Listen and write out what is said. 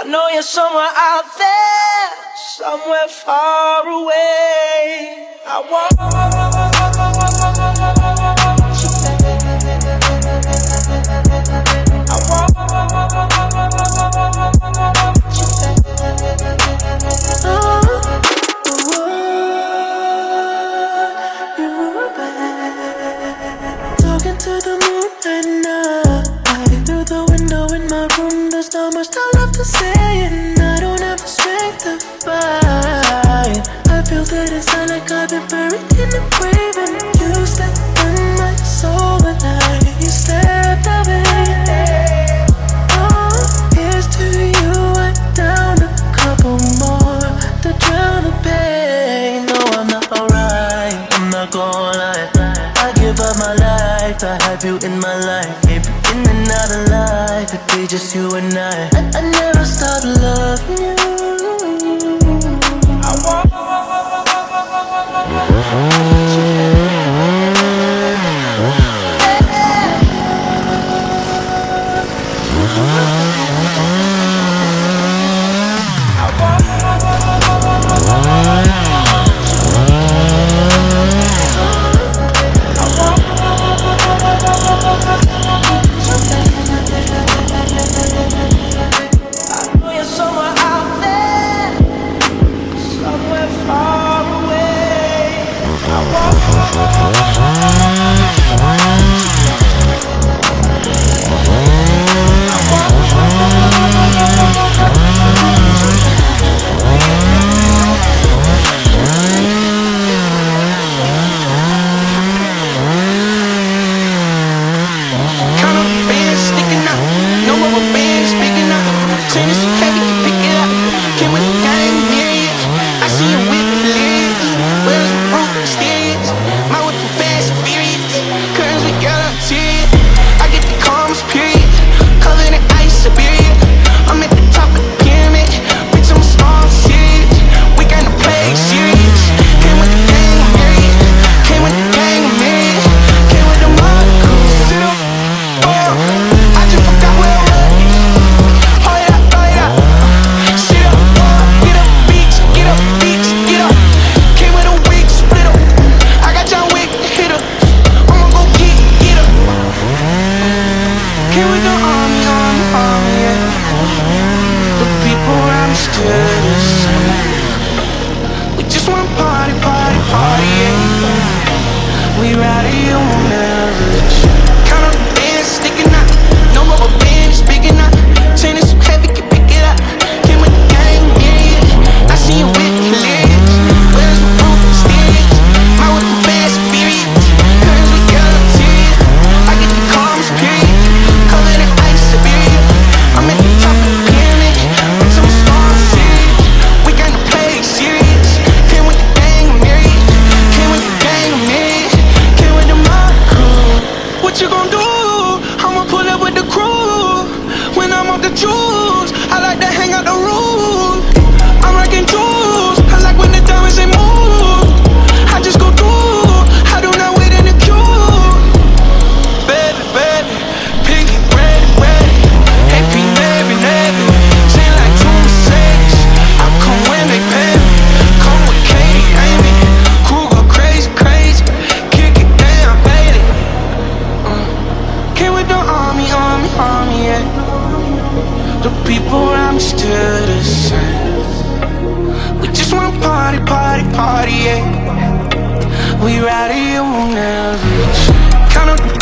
I know you're somewhere out there, somewhere far away. I want you I want talking to the moon right now. Through the window in my room, there's not much I love to say, and I don't have the strength to fight. I feel that inside like I've been buried in the grave, and you stepped in my soul and you stepped away. Oh, here's to you, I down a couple more to drown the pain. No, I'm not alright, I'm not gonna lie. I give up my life to have you in my life. In and out of life, it'd be just you and I never stopped loving you. I want the people around me still the same. We just wanna party, party, party, yeah. We ride it, you won't never change. Count up